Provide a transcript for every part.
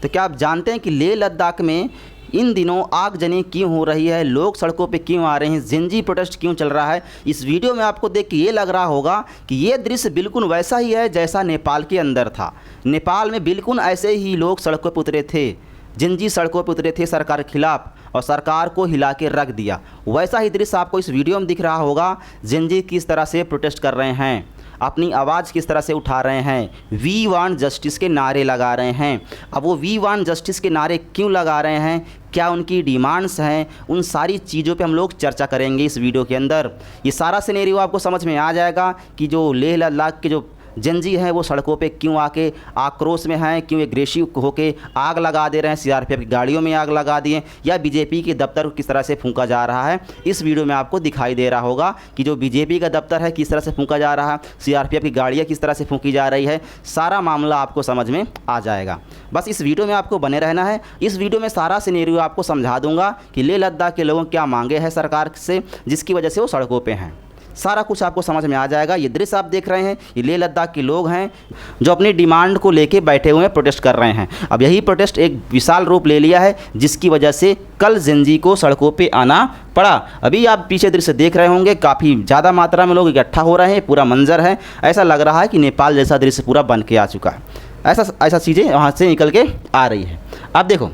तो क्या आप जानते हैं कि लेह लद्दाख में इन दिनों आगजनी क्यों हो रही है, लोग सड़कों पे क्यों आ रहे हैं, जिंजी प्रोटेस्ट क्यों चल रहा है? इस वीडियो में आपको देख के ये लग रहा होगा कि ये दृश्य बिल्कुल वैसा ही है जैसा नेपाल के अंदर था। नेपाल में बिल्कुल ऐसे ही लोग सड़कों पर उतरे थे, जिंजी सड़कों पर उतरे थे सरकार के खिलाफ और सरकार को हिला के रख दिया। वैसा ही दृश्य आपको इस वीडियो में दिख रहा होगा। जिंजी किस तरह से प्रोटेस्ट कर रहे हैं, अपनी आवाज़ किस तरह से उठा रहे हैं, वी वांट जस्टिस के नारे लगा रहे हैं। अब वो वी वांट जस्टिस के नारे क्यों लगा रहे हैं, क्या उनकी डिमांड्स हैं, उन सारी चीज़ों पे हम लोग चर्चा करेंगे इस वीडियो के अंदर। ये सारा सिनेरियो आपको समझ में आ जाएगा कि जो लेह लद्दाख के जो जिंजी हैं वो सड़कों पे क्यों आके आक्रोश में हैं, क्यों एग्रेसिव होके आग लगा दे रहे हैं, सीआरपीएफ की गाड़ियों में आग लगा दिए, या बीजेपी के दफ्तर को किस तरह से फूंका जा रहा है। इस वीडियो में आपको दिखाई दे रहा होगा कि जो बीजेपी का दफ्तर है किस तरह से फूंका जा रहा है, सीआरपीएफ की गाड़ियाँ किस तरह से फूंकी जा रही है। सारा मामला आपको समझ में आ जाएगा। बस इस वीडियो में आपको बने रहना है। इस वीडियो में सारा सिनेरियो आपको समझा दूंगा कि लेह लद्दाख के लोगों क्या मांगे हैं सरकार से, जिसकी वजह से वो सड़कों पर हैं। सारा कुछ आपको समझ में आ जाएगा। ये दृश्य आप देख रहे हैं, ये लेह लद्दाख के लोग हैं जो अपनी डिमांड को लेके बैठे हुए प्रोटेस्ट कर रहे हैं। अब यही प्रोटेस्ट एक विशाल रूप ले लिया है, जिसकी वजह से कल जिंजी को सड़कों पे आना पड़ा। अभी आप पीछे दृश्य देख रहे होंगे, काफ़ी ज़्यादा मात्रा में लोग इकट्ठा हो रहे हैं, पूरा मंजर है। ऐसा लग रहा है कि नेपाल जैसा दृश्य पूरा बन के आ चुका है। ऐसा चीज़ें वहाँ से निकल के आ रही है। अब देखो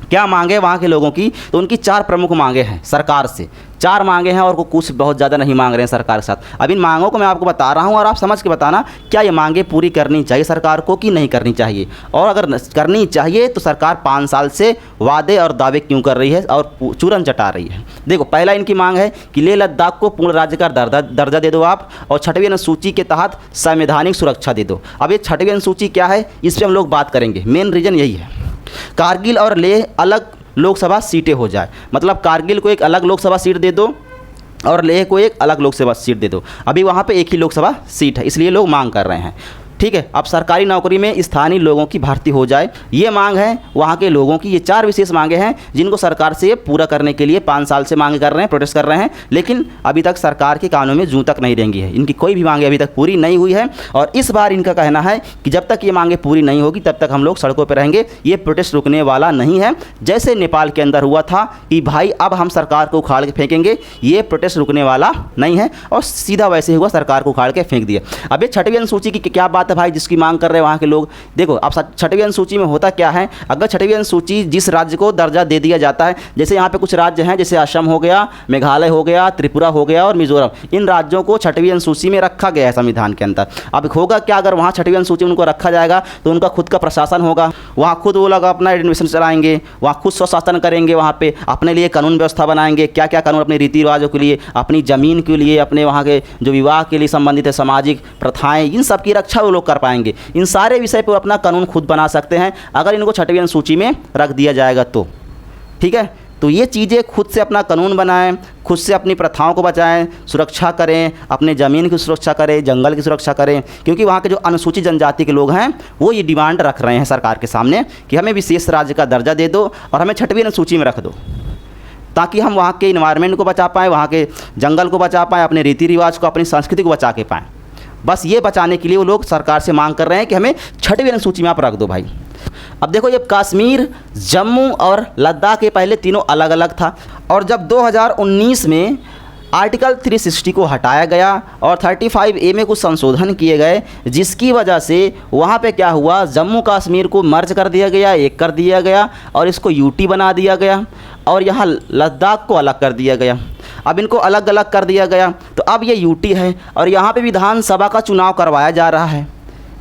क्या मांगे वहाँ के लोगों की, तो उनकी 4 प्रमुख मांगे हैं सरकार से। 4 मांगे हैं और को कुछ बहुत ज़्यादा नहीं मांग रहे हैं सरकार के साथ। अब इन मांगों को मैं आपको बता रहा हूँ और आप समझ के बताना क्या ये मांगे पूरी करनी चाहिए सरकार को कि नहीं करनी चाहिए, और अगर करनी चाहिए तो सरकार 5 साल से वादे और दावे क्यों कर रही है और चूरन चटा रही है। देखो, पहला इनकी मांग है कि लेह लद्दाख को पूर्ण राज्य का दर्जा दे दो आप, और 6वीं अनुसूची के तहत संवैधानिक सुरक्षा दे दो। अब ये 6वीं अनुसूची क्या है, इस पर हम लोग बात करेंगे। मेन रीज़न यही है, कारगिल और लेह अलग लोकसभा सीटें हो जाए, मतलब कारगिल को एक अलग लोकसभा सीट दे दो और लेह को एक अलग लोकसभा सीट दे दो। अभी वहाँ पे एक ही लोकसभा सीट है, इसलिए लोग मांग कर रहे हैं। ठीक है, अब सरकारी नौकरी में स्थानीय लोगों की भर्ती हो जाए, ये मांग है वहाँ के लोगों की। ये 4 विशेष मांगे हैं जिनको सरकार से पूरा करने के लिए 5 साल से मांगे कर रहे हैं, प्रोटेस्ट कर रहे हैं, लेकिन अभी तक सरकार के कानों में जूं तक नहीं रेंगी है। इनकी कोई भी मांगे अभी तक पूरी नहीं हुई है, और इस बार इनका कहना है कि जब तक ये मांगे पूरी नहीं होगी तब तक हम लोग सड़कों पर रहेंगे। ये प्रोटेस्ट रुकने वाला नहीं है। जैसे नेपाल के अंदर हुआ था कि भाई अब हम सरकार को उखाड़ के फेंकेंगे, ये प्रोटेस्ट रुकने वाला नहीं है, और सीधा वैसे ही हुआ, सरकार को उखाड़ के फेंक दिया। अब ये 6वीं अनुसूची की क्या बात है भाई, जिसकी मांग कर रहे हैं वहाँ के लोग। देखो, अब 6वीं अनुसूची में होता क्या है, अगर 6वीं अनुसूची जिस राज्य को दर्जा दे दिया जाता है, जैसे यहाँ पे कुछ राज्य हैं, जैसे असम हो गया, मेघालय हो गया, त्रिपुरा हो गया और मिजोरम, इन राज्यों को 6वीं अनुसूची में रखा गया है संविधान के अंदर। अब होगा क्या, अगर वहाँ 6वीं अनुसूची में उनको रखा जाएगा तो उनका खुद का प्रशासन होगा, वहाँ खुद वो लोग अपना एडमिनिस्ट्रेशन चलाएंगे, वहाँ खुद स्वशासन करेंगे, वहाँ पे अपने लिए कानून व्यवस्था बनाएंगे, क्या क्या कानून अपने रीति रिवाजों के लिए, अपनी ज़मीन के लिए, अपने वहाँ के जो विवाह के लिए संबंधित है सामाजिक प्रथाएँ, इन सब की रक्षा वो लोग कर पाएंगे। इन सारे विषय पर अपना कानून खुद बना सकते हैं अगर इनको 6वीं अनुसूची में रख दिया जाएगा तो। ठीक है, तो ये चीज़ें खुद से अपना कानून बनाएं, खुद से अपनी प्रथाओं को बचाएं, सुरक्षा करें, अपने ज़मीन की सुरक्षा करें, जंगल की सुरक्षा करें, क्योंकि वहाँ के जो अनुसूचित जनजाति के लोग हैं वो ये डिमांड रख रहे हैं सरकार के सामने कि हमें विशेष राज्य का दर्जा दे दो और हमें 6वीं अनुसूची में रख दो, ताकि हम वहाँ के इन्वायरमेंट को बचा पाएँ, वहाँ के जंगल को बचा पाएँ, अपने रीति रिवाज को, अपनी संस्कृति को बचा के पाएँ। बस ये बचाने के लिए वो लोग सरकार से मांग कर रहे हैं कि हमें 6वीं अनुसूची में आप रख दो भाई। अब देखो, ये कश्मीर, जम्मू और लद्दाख ये पहले तीनों अलग अलग था, और जब 2019 में आर्टिकल 360 को हटाया गया और 35A में कुछ संशोधन किए गए, जिसकी वजह से वहाँ पे क्या हुआ, जम्मू कश्मीर को मर्ज कर दिया गया, एक कर दिया गया और इसको यूटी बना दिया गया, और यहाँ लद्दाख को अलग कर दिया गया। अब इनको अलग अलग कर दिया गया तो अब ये यूटी है, और यहाँ पे विधानसभा का चुनाव करवाया जा रहा है।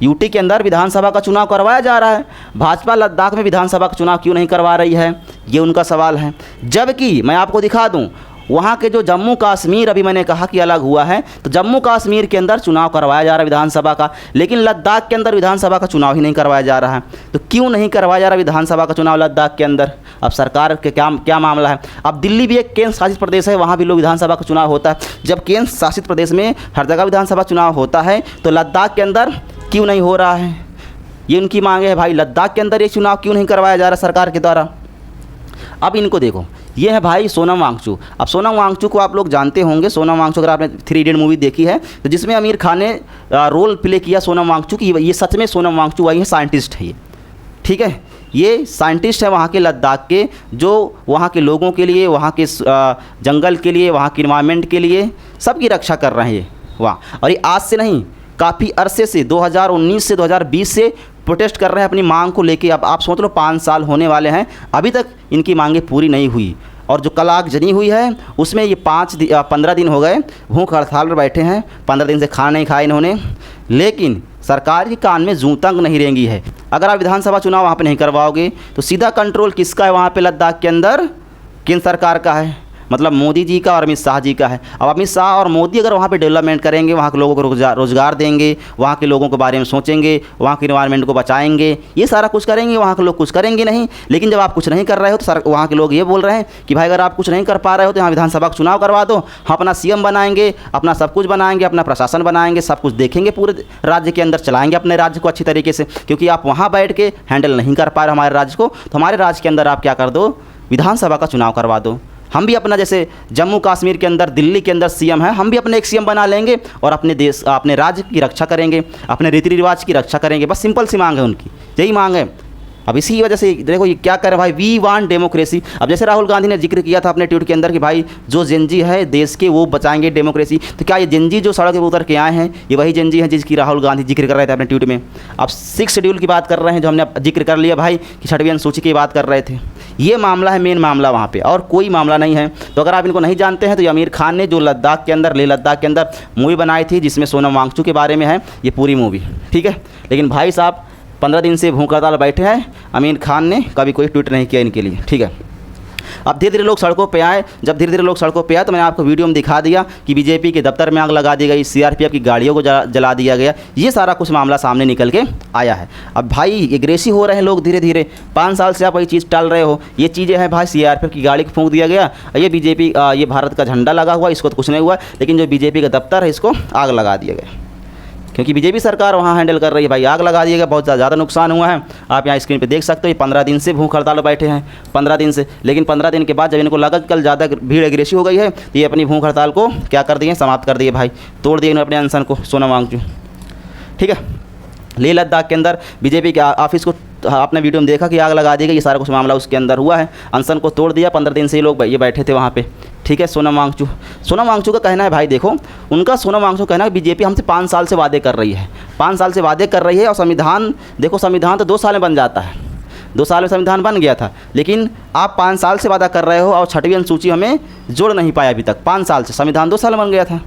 यूटी के अंदर विधानसभा का चुनाव करवाया जा रहा है। भाजपा लद्दाख में विधानसभा का चुनाव क्यों नहीं करवा रही है, ये उनका सवाल है। जबकि मैं आपको दिखा दूं, वहाँ के जो जम्मू कश्मीर अभी मैंने कहा कि अलग हुआ है, तो जम्मू कश्मीर के अंदर चुनाव करवाया जा रहा है विधानसभा का, लेकिन लद्दाख के अंदर विधानसभा का चुनाव ही नहीं करवाया जा रहा है। तो क्यों नहीं करवाया जा रहा विधानसभा का चुनाव लद्दाख के अंदर? अब सरकार के क्या मामला है? अब दिल्ली भी एक केंद्र शासित प्रदेश है, वहाँ भी लोग विधानसभा का चुनाव होता है। जब केंद्र शासित प्रदेश में हर जगह विधानसभा चुनाव होता है, तो लद्दाख के अंदर क्यों नहीं हो रहा है? ये उनकी मांग है भाई, लद्दाख के अंदर ये चुनाव क्यों नहीं करवाया जा रहा सरकार के द्वारा। अब इनको देखो, ये है भाई सोनम वांगचुक। अब सोनम वांगचुक को आप लोग जानते होंगे। सोनम वांगचुक, अगर आपने 3 इडियट मूवी देखी है तो जिसमें आमिर खान ने रोल प्ले किया सोनम वांगचुक, ये सच में सोनम वांगचुक आई है, साइंटिस्ट है ये, ठीक है। ये साइंटिस्ट है वहाँ के लद्दाख के, जो वहाँ के लोगों के लिए, वहाँ के जंगल के लिए, वहाँ के इन्वायरमेंट के लिए सबकी रक्षा कर रहे हैं वाह। और ये आज से नहीं, काफ़ी अरसे से 2019 से 2020 से प्रोटेस्ट कर रहे हैं अपनी मांग को लेके। अब आप सोच लो 5 साल होने वाले हैं, अभी तक इनकी मांगें पूरी नहीं हुई। और जो कल आगजनी हुई है उसमें ये 15 दिन हो गए भूख हड़ताल पर बैठे हैं, 15 दिन से खाना नहीं खाया इन्होंने, लेकिन सरकार के कान में जूं तक नहीं रेंगी है। अगर आप विधानसभा चुनाव वहाँ पे नहीं करवाओगे तो सीधा कंट्रोल किसका है वहाँ पे लद्दाख के अंदर? केंद्र सरकार का है, मतलब मोदी जी का और अमित शाह जी का है। अब अमित शाह और मोदी अगर वहाँ पे डेवलपमेंट करेंगे, वहाँ के लोगों को रोज़गार देंगे, वहाँ के लोगों के बारे में सोचेंगे, वहाँ के इन्वायरमेंट को बचाएंगे, ये सारा कुछ करेंगे, वहाँ के लोग कुछ करेंगे नहीं। लेकिन जब आप कुछ नहीं कर रहे हो तो वहाँ के लोग ये बोल रहे हैं कि भाई अगर आप कुछ नहीं कर पा रहे हो तो यहाँ विधानसभा का चुनाव करवा दो, हम अपना CM बनाएंगे, अपना सब कुछ बनाएंगे, अपना प्रशासन बनाएंगे, सब कुछ देखेंगे, पूरे राज्य के अंदर चलाएंगे अपने राज्य को अच्छी तरीके से। क्योंकि आप वहाँ बैठ के हैंडल नहीं कर पा रहे हमारे राज्य को, तो हमारे राज्य के अंदर आप क्या कर दो, विधानसभा का चुनाव करवा दो। हम भी अपना, जैसे जम्मू कश्मीर के अंदर, दिल्ली के अंदर CM है, हम भी अपने एक CM बना लेंगे और अपने देश, अपने राज्य की रक्षा करेंगे, अपने रीति रिवाज की रक्षा करेंगे। बस सिंपल सी मांग है उनकी, यही मांग है। अब इसी वजह से देखो ये क्या कर रहे भाई, वी वांट डेमोक्रेसी। अब जैसे राहुल गांधी ने जिक्र किया था अपने ट्वीट के अंदर कि भाई जो जेनजी है देश के, वो बचाएंगे डेमोक्रेसी। तो क्या ये जेनजी जो सड़क पर उतर के आए हैं, ये वही जेनजी है जिसकी राहुल गांधी जिक्र कर रहे थे अपने ट्वीट में? अब 6 शेड्यूल की बात कर रहे हैं, जो हमने जिक्र कर लिया भाई कि 6वीं अनुसूची की बात कर रहे थे। ये मामला है, मेन मामला वहाँ पे, और कोई मामला नहीं है। तो अगर आप इनको नहीं जानते हैं तो ये आमिर खान ने जो लद्दाख के अंदर, लेह लद्दाख के अंदर मूवी बनाई थी, जिसमें सोनम वांगचुक के बारे में है ये पूरी मूवी, ठीक है। लेकिन भाई साहब 15 दिन से भूख हड़ताल बैठे हैं, आमिर खान ने कभी कोई ट्वीट नहीं किया इनके लिए, ठीक है। अब धीरे धीरे लोग सड़कों पे आए। जब धीरे धीरे लोग सड़कों पे आए तो मैंने आपको वीडियो में दिखा दिया कि बीजेपी के दफ्तर में आग लगा दी गई, CRPF की गाड़ियों को जला दिया गया। ये सारा कुछ मामला सामने निकल के आया है। अब भाई एग्रेसिव हो रहे हैं लोग धीरे धीरे। 5 साल से आप वही चीज़ टाल रहे हो। ये चीज़ें हैं भाई, CRPF की गाड़ी को फूंक दिया गया, ये बीजेपी, ये भारत का झंडा लगा हुआ, इसको तो कुछ नहीं हुआ, लेकिन जो बीजेपी का दफ्तर है इसको आग लगा दिया गया, क्योंकि बीजेपी सरकार वहाँ हैंडल कर रही है। भाई आग लगा दिएगा, बहुत ज़्यादा नुकसान हुआ है। आप यहाँ स्क्रीन पे देख सकते हो, ये 15 दिन से भूख हड़ताल बैठे हैं, 15 दिन से। लेकिन 15 दिन के बाद जब इनको लगा कल ज़्यादा भीड़ एग्रेसिव हो गई है, तो ये अपनी भूख हड़ताल को क्या कर दिए, समाप्त कर दिए भाई, तोड़ दिए अपने अनशन को, सोनम वांगचुक, ठीक है। लेह लद्दाख के अंदर बीजेपी के ऑफिस को आपने वीडियो में देखा कि आग लगा दी गई, ये सारा कुछ मामला उसके अंदर हुआ है, अनशन को तोड़ दिया। 15 दिन से ये लोग ये बैठे थे वहाँ पे, ठीक है। सोनम वांगचुक का कहना है भाई, देखो उनका सोनम वांगचुक कहना है बीजेपी हमसे 5 साल से वादे कर रही है, 5 साल से वादे कर रही है, और संविधान देखो, संविधान तो 2 साल में बन जाता है, 2 साल में संविधान बन गया था, लेकिन आप 5 साल से वादा कर रहे हो और 6वीं अनुसूची हमें जोड़ नहीं पाया अभी तक। 5 साल से संविधान 2 साल में बन गया था,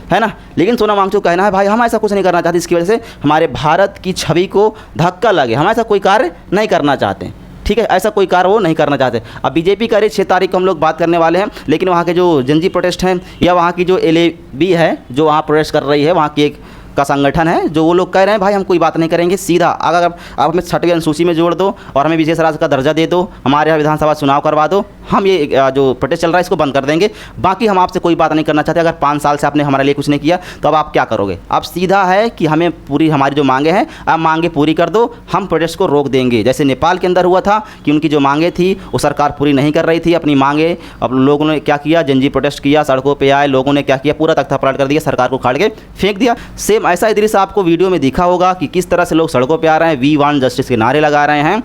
है ना। लेकिन सोनम वांगचुक कहना है भाई हम ऐसा कुछ नहीं करना चाहते, इसकी वजह से हमारे भारत की छवि को धक्का लगे, हम ऐसा कोई कार्य नहीं करना चाहते, ठीक है। ऐसा कोई कार्य वो नहीं करना चाहते। अब बीजेपी का 6 तारीख को हम लोग बात करने वाले हैं, लेकिन वहाँ के जो जनजी प्रोटेस्ट हैं, या वहाँ की जो LAB है जो वहाँ प्रोटेस्ट कर रही है, वहाँ की एक का संगठन है, जो वो लोग कह रहे हैं भाई हम कोई बात नहीं करेंगे, सीधा अगर आप हमें 6वीं अनुसूची में जोड़ दो और हमें विशेष राज्य का दर्जा दे दो, हमारे यहाँ विधानसभा चुनाव करवा दो, हम ये जो प्रोटेस्ट चल रहा है इसको बंद कर देंगे, बाकी हम आपसे कोई बात नहीं करना चाहते। अगर 5 साल से आपने हमारे लिए कुछ नहीं किया तो अब आप क्या करोगे? अब सीधा है कि हमें पूरी हमारी जो मांगे हैं आप मांगे पूरी कर दो, हम प्रोटेस्ट को रोक देंगे। जैसे नेपाल के अंदर हुआ था कि उनकी जो मांगे थी वो सरकार पूरी नहीं कर रही थी अपनी मांगे। अब लोगों ने क्या किया, जनजी प्रोटेस्ट किया, सड़कों पे आए, लोगों ने क्या किया, पूरा तख्ता पलट कर दिया, सरकार को उखाड़ के फेंक दिया। सेम ऐसा ही दृश्य आपको वीडियो में दिखा होगा कि किस तरह से लोग सड़कों पे आ रहे हैं, वी वांट जस्टिस के नारे लगा रहे हैं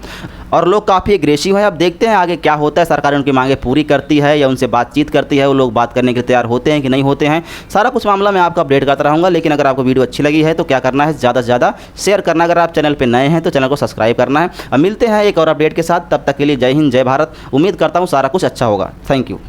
और लोग काफ़ी एग्रेसिव हैं। अब देखते हैं आगे क्या होता है, सरकार उनकी मांगे पूरी करती है या उनसे बातचीत करती है, वो लोग बात करने के लिए तैयार होते हैं कि नहीं होते हैं। सारा कुछ मामला मैं आपको अपडेट करता रहूँगा। लेकिन अगर आपको वीडियो अच्छी लगी है तो क्या करना है, ज़्यादा से ज़्यादा शेयर करना। अगर आप चैनल पर नए हैं तो चैनल को सब्सक्राइब करना है। अब मिलते हैं एक और अपडेट के साथ, तब तक के लिए जय हिंद, जय भारत। उम्मीद करता हूँ सारा कुछ अच्छा होगा। Thank you.